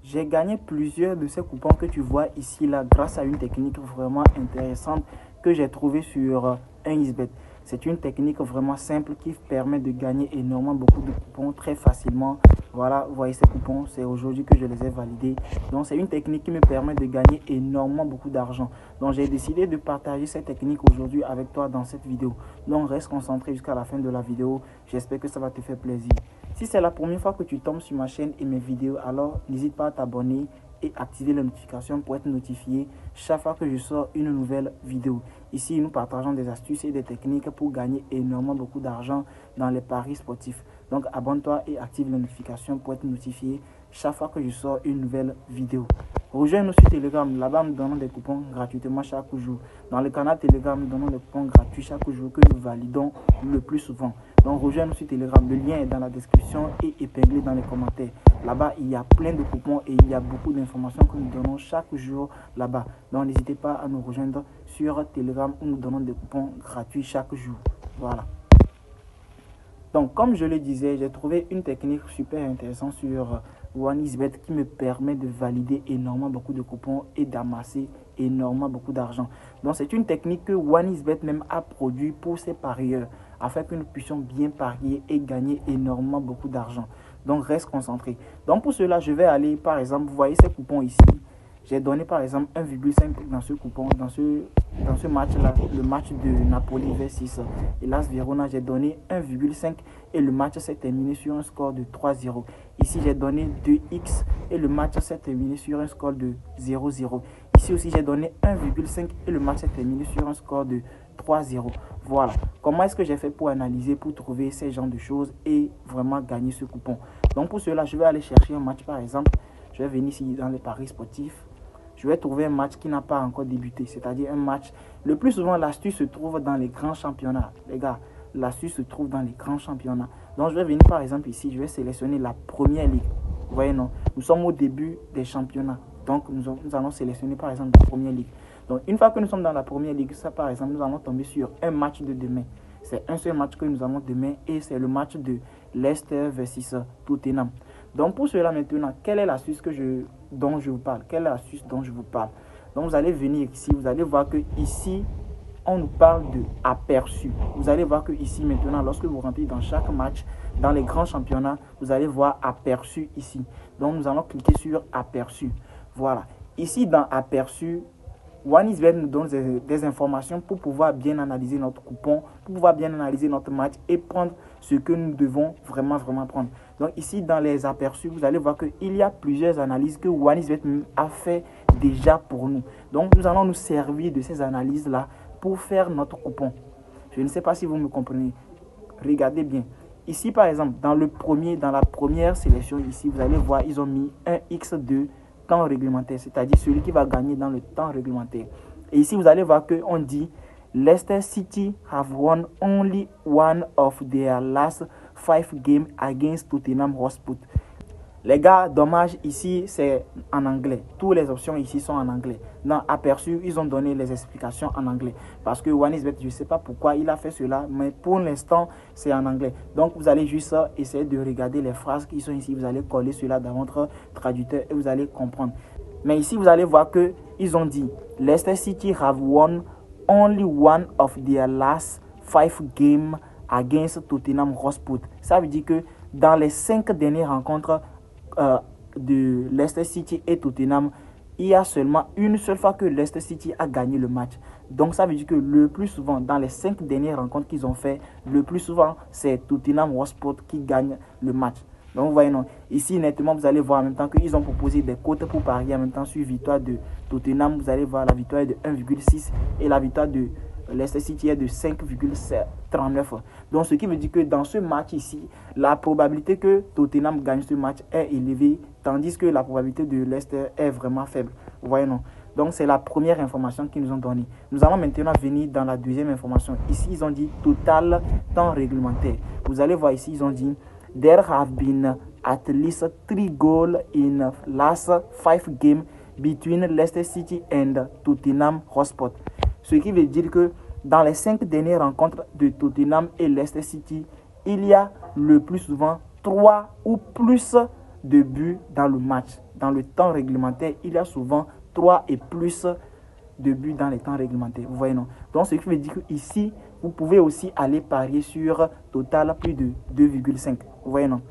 J'ai gagné plusieurs de ces coupons que tu vois ici là grâce à une technique vraiment intéressante que j'ai trouvée sur 1xBet. C'est une technique vraiment simple qui permet de gagner énormément beaucoup de coupons très facilement. Voilà, vous voyez ces coupons, c'est aujourd'hui que je les ai validés. Donc c'est une technique qui me permet de gagner énormément beaucoup d'argent. Donc j'ai décidé de partager cette technique aujourd'hui avec toi dans cette vidéo. Donc reste concentré jusqu'à la fin de la vidéo. J'espère que ça va te faire plaisir. Si c'est la première fois que tu tombes sur ma chaîne et mes vidéos, alors n'hésite pas à t'abonner et activer les notifications pour être notifié chaque fois que je sors une nouvelle vidéo. Ici, nous partageons des astuces et des techniques pour gagner énormément beaucoup d'argent dans les paris sportifs. Donc, abonne-toi et active les notifications pour être notifié chaque fois que je sors une nouvelle vidéo. Rejoins-nous sur Telegram. Là-bas, nous donnons des coupons gratuitement chaque jour. Dans le canal Telegram, nous donnons des coupons gratuits chaque jour que nous validons le plus souvent. Donc, rejoins-nous sur Telegram. Le lien est dans la description et épinglé dans les commentaires. Là-bas, il y a plein de coupons et il y a beaucoup d'informations que nous donnons chaque jour là-bas. Donc, n'hésitez pas à nous rejoindre sur Telegram où nous donnons des coupons gratuits chaque jour. Voilà. Donc, comme je le disais, j'ai trouvé une technique super intéressante sur 1xBet qui me permet de valider énormément beaucoup de coupons et d'amasser énormément beaucoup d'argent. Donc, c'est une technique que 1xBet même a produit pour ses parieurs afin que nous puissions bien parier et gagner énormément beaucoup d'argent. Donc, reste concentré. Donc, pour cela, je vais aller, par exemple, vous voyez ces coupons ici. J'ai donné par exemple 1,5 dans ce coupon, dans ce match-là, le match de Napoli versus Hellas Verona, j'ai donné 1,5 et le match s'est terminé sur un score de 3-0. Ici, j'ai donné 2x et le match s'est terminé sur un score de 0-0. Ici aussi, j'ai donné 1,5 et le match s'est terminé sur un score de 3-0. Voilà. Comment est-ce que j'ai fait pour analyser, pour trouver ces genres de choses et vraiment gagner ce coupon? Donc pour cela, je vais aller chercher un match par exemple. Je vais venir ici dans les paris sportifs. Je vais trouver un match qui n'a pas encore débuté, c'est-à-dire un match. Le plus souvent, l'astuce se trouve dans les grands championnats. Les gars, l'astuce se trouve dans les grands championnats. Donc, je vais venir par exemple ici, je vais sélectionner la première ligue. Vous voyez, non? Nous sommes au début des championnats. Donc, nous allons sélectionner par exemple la première ligue. Donc, une fois que nous sommes dans la première ligue, ça par exemple, nous allons tomber sur un match de demain. C'est un seul match que nous avons demain et c'est le match de Leicester versus Tottenham. Donc pour cela maintenant, quelle est l'astuce dont je vous parle? Quelle est l'astuce dont je vous parle? Donc vous allez venir ici, vous allez voir que ici, on nous parle de aperçu. Vous allez voir que ici maintenant, lorsque vous rentrez dans chaque match, dans les grands championnats, vous allez voir aperçu ici. Donc nous allons cliquer sur aperçu. Voilà. Ici dans aperçu, 1xBet nous donne des informations pour pouvoir bien analyser notre coupon, pour pouvoir bien analyser notre match et prendre ce que nous devons vraiment prendre. Donc ici, dans les aperçus, vous allez voir qu'il y a plusieurs analyses que 1xBet a fait déjà pour nous. Donc nous allons nous servir de ces analyses-là pour faire notre coupon. Je ne sais pas si vous me comprenez. Regardez bien. Ici, par exemple, dans la première sélection, ici, vous allez voir, ils ont mis un X2 temps réglementaire, c'est-à-dire celui qui va gagner dans le temps réglementaire. Et ici, vous allez voir qu'on dit Leicester City have won only one of their last 5 games against Tottenham Hotspur. Les gars, dommage, ici c'est en anglais. Toutes les options ici sont en anglais. Dans aperçu, ils ont donné les explications en anglais. Parce que 1xBet, je ne sais pas pourquoi il a fait cela, mais pour l'instant, c'est en anglais. Donc, vous allez juste essayer de regarder les phrases qui sont ici. Vous allez coller cela dans votre traducteur et vous allez comprendre. Mais ici, vous allez voir qu'ils ont dit Leicester City have won only one of their last 5 games against Tottenham Hotspur. Ça veut dire que dans les 5 dernières rencontres de Leicester City et Tottenham, il y a seulement une seule fois que Leicester City a gagné le match. Donc ça veut dire que le plus souvent, dans les 5 dernières rencontres qu'ils ont fait, le plus souvent, c'est Tottenham Hotspur qui gagne le match. Donc vous voyez, non. Ici, nettement, vous allez voir en même temps qu'ils ont proposé des cotes pour parier en même temps sur victoire de Tottenham. Vous allez voir la victoire est de 1,6 et la victoire de Leicester City est de 5,39. Donc ce qui veut dire que dans ce match ici, la probabilité que Tottenham gagne ce match est élevée, tandis que la probabilité de Leicester est vraiment faible. Vous voyez, non? Donc c'est la première information qu'ils nous ont donnée. Nous allons maintenant venir dans la deuxième information. Ici, ils ont dit total temps réglementaire. Vous allez voir ici, ils ont dit there have been at least 3 goals in last 5 games between Leicester City and Tottenham Hotspur. Ce qui veut dire que dans les 5 dernières rencontres de Tottenham et Leicester City, il y a le plus souvent 3 ou plus de buts dans le match. Dans le temps réglementaire, il y a souvent 3 et plus de buts dans les temps réglementaires. Vous voyez, non? Donc, ce qui veut dire qu'ici, vous pouvez aussi aller parier sur total plus de 2,5. Vous voyez, non?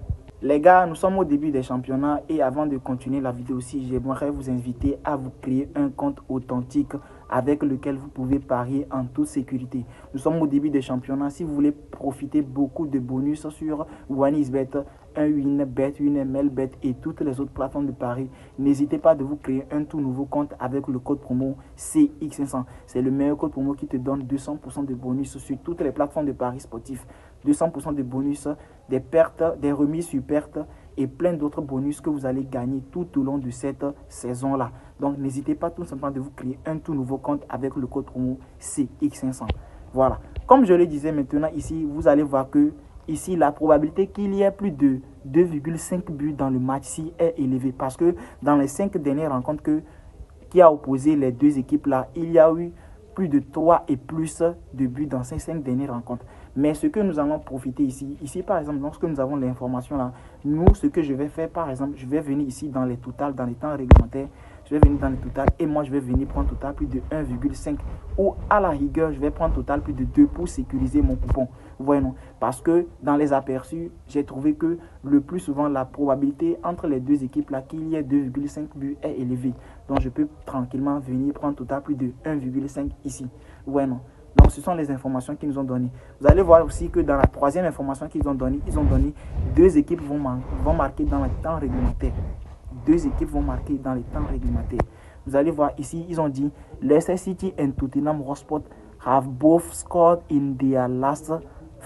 Les gars, nous sommes au début des championnats et avant de continuer la vidéo aussi, j'aimerais vous inviter à vous créer un compte authentique avec lequel vous pouvez parier en toute sécurité. Nous sommes au début des championnats. Si vous voulez profiter beaucoup de bonus sur OneXBet, 1winbet, 1mlbet et toutes les autres plateformes de paris, n'hésitez pas de vous créer un tout nouveau compte avec le code promo CX500. C'est le meilleur code promo qui te donne 200% de bonus sur toutes les plateformes de paris sportifs. 200% de bonus, des pertes, des remises sur pertes et plein d'autres bonus que vous allez gagner tout au long de cette saison-là. Donc, n'hésitez pas tout simplement de vous créer un tout nouveau compte avec le code promo CX500. Voilà. Comme je le disais maintenant ici, vous allez voir que ici, la probabilité qu'il y ait plus de 2,5 buts dans le match-ci est élevée parce que dans les 5 dernières rencontres qui a opposé les deux équipes-là, il y a eu plus de 3 et plus de buts dans ces 5 dernières rencontres. Mais ce que nous allons profiter ici par exemple, lorsque nous avons l'information là, nous, ce que je vais faire, par exemple, je vais venir ici dans les totals, dans les temps réglementaires, je vais venir dans les totals et moi, je vais venir prendre total plus de 1,5 ou à la rigueur, je vais prendre total plus de 2 pour sécuriser mon coupon. Vous voyez, non? Parce que dans les aperçus, j'ai trouvé que le plus souvent, la probabilité entre les deux équipes là qu'il y ait 2,5 buts est élevée. Donc, je peux tranquillement venir prendre total plus de 1,5 ici. Vous voyez, non? Donc, ce sont les informations qu'ils nous ont données. Vous allez voir aussi que dans la troisième information qu'ils ont donnée, ils ont donné 2 équipes vont marquer dans le temps réglementaire. 2 équipes vont marquer dans les temps réglementaires. Vous allez voir ici, ils ont dit Leicester City and Tottenham Hotspur have both scored in their last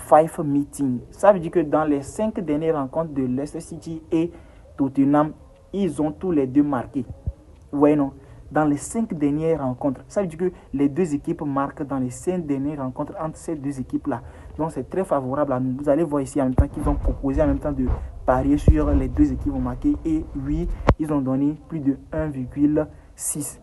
5 meetings. Ça veut dire que dans les 5 dernières rencontres de Leicester City et Tottenham, ils ont tous les deux marqué. Vous voyez, non? Dans les 5 dernières rencontres. Ça veut dire que les 2 équipes marquent dans les 5 dernières rencontres entre ces 2 équipes-là. Donc, c'est très favorable à nous. Vous allez voir ici en même temps qu'ils ont proposé en même temps de parier sur les 2 équipes vont marquer. Et oui, ils ont donné plus de 1,6.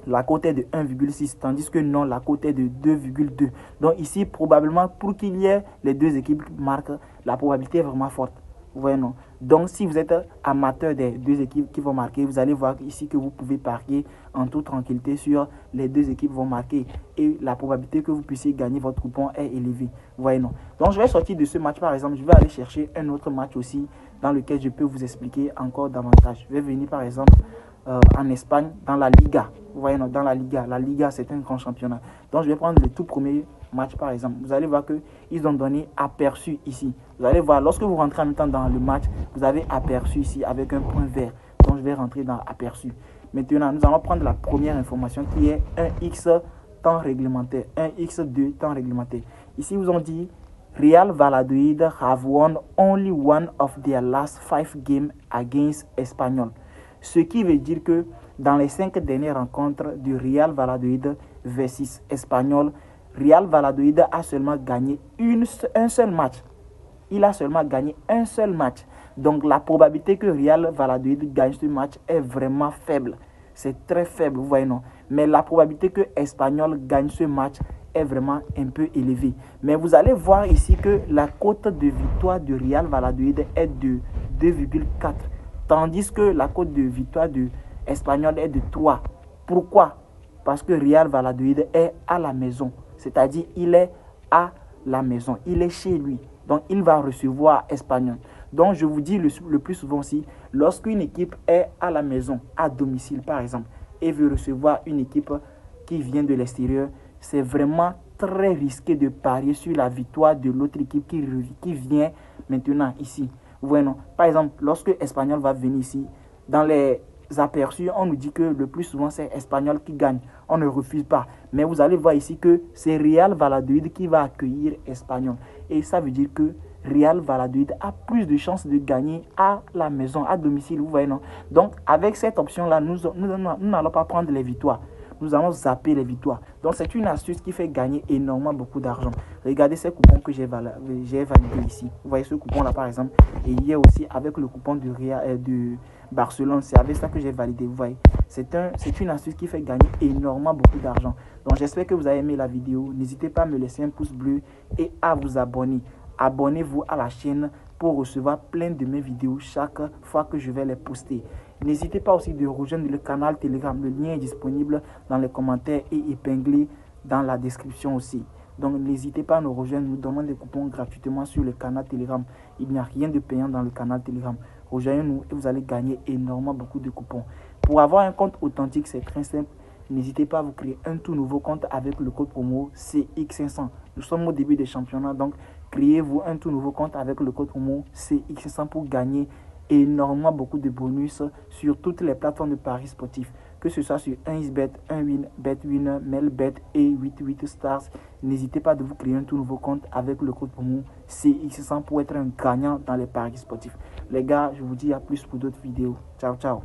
La cote est de 1,6, tandis que non, la cote est de 2,2. Donc, ici, probablement, pour qu'il y ait les 2 équipes qui marquent, la probabilité est vraiment forte. Vous voyez, non? Donc, si vous êtes amateur des 2 équipes qui vont marquer, vous allez voir ici que vous pouvez parier en toute tranquillité sur les 2 équipes vont marquer. Et la probabilité que vous puissiez gagner votre coupon est élevée. Vous voyez, non? Donc, je vais sortir de ce match, par exemple. Je vais aller chercher un autre match aussi dans lequel je peux vous expliquer encore davantage. Je vais venir, par exemple, en Espagne, dans la Liga. Vous voyez, non? Dans la Liga. La Liga, c'est un grand championnat. Donc, je vais prendre le tout premier match, par exemple. Vous allez voir qu'ils ont donné aperçu ici. Vous allez voir, lorsque vous rentrez en même temps dans le match, vous avez aperçu ici avec un point vert. Donc, je vais rentrer dans aperçu. Maintenant, nous allons prendre la première information qui est un X temps réglementaire. Un X2 temps réglementaire. Ici, ils ont dit Real Valladolid have won only one of their last 5 games against Espanyol. Ce qui veut dire que dans les 5 dernières rencontres du Real Valladolid versus Espanyol, Real Valladolid a seulement gagné un seul match. Il a seulement gagné un seul match. Donc, la probabilité que Real Valladolid gagne ce match est vraiment faible. C'est très faible, vous voyez, non? Mais la probabilité que Espanyol gagne ce match est vraiment un peu élevée. Mais vous allez voir ici que la cote de victoire de Real Valladolid est de 2,4. Tandis que la cote de victoire de Espanyol est de 3. Pourquoi? Parce que Real Valladolid est à la maison. C'est-à-dire, il est à la maison. Il est chez lui. Donc, il va recevoir Espanyol. Donc, je vous dis le plus souvent aussi, lorsqu'une équipe est à la maison, à domicile par exemple, et veut recevoir une équipe qui vient de l'extérieur, c'est vraiment très risqué de parier sur la victoire de l'autre équipe qui vient maintenant ici. Vous voyez, non? Par exemple, lorsque Espanyol va venir ici, dans les aperçus, on nous dit que le plus souvent, c'est Espanyol qui gagne. On ne refuse pas. Mais vous allez voir ici que c'est Real Valladolid qui va accueillir Espanyol. Et ça veut dire que Real Valladolid a plus de chances de gagner à la maison, à domicile. Vous voyez, non? Donc, avec cette option-là, nous n'allons pas prendre les victoires. Nous allons zapper les victoires. Donc, c'est une astuce qui fait gagner énormément beaucoup d'argent. Regardez ces coupons que j'ai validés ici. Vous voyez ce coupon-là, par exemple. Et il y a aussi avec le coupon de Barcelone. C'est avec ça que j'ai validé. Vous voyez, c'est une astuce qui fait gagner énormément beaucoup d'argent. Donc, j'espère que vous avez aimé la vidéo. N'hésitez pas à me laisser un pouce bleu et à vous abonner. Abonnez-vous à la chaîne pour recevoir plein de mes vidéos chaque fois que je vais les poster. N'hésitez pas aussi de rejoindre le canal Telegram. Le lien est disponible dans les commentaires et épinglé dans la description aussi. Donc n'hésitez pas à nous rejoindre, nous donnons des coupons gratuitement sur le canal Telegram. Il n'y a rien de payant dans le canal Telegram. Rejoignez-nous et vous allez gagner énormément beaucoup de coupons. Pour avoir un compte authentique, c'est très simple. N'hésitez pas à vous créer un tout nouveau compte avec le code promo CX500. Nous sommes au début des championnats, donc créez-vous un tout nouveau compte avec le code promo CX500 pour gagner énormément beaucoup de bonus sur toutes les plateformes de paris sportifs, que ce soit sur 1xBet, 1win, BetWinner, Melbet et 88 Stars. N'hésitez pas de vous créer un tout nouveau compte avec le code promo CX500 pour être un gagnant dans les paris sportifs. Les gars, je vous dis à plus pour d'autres vidéos. Ciao, ciao.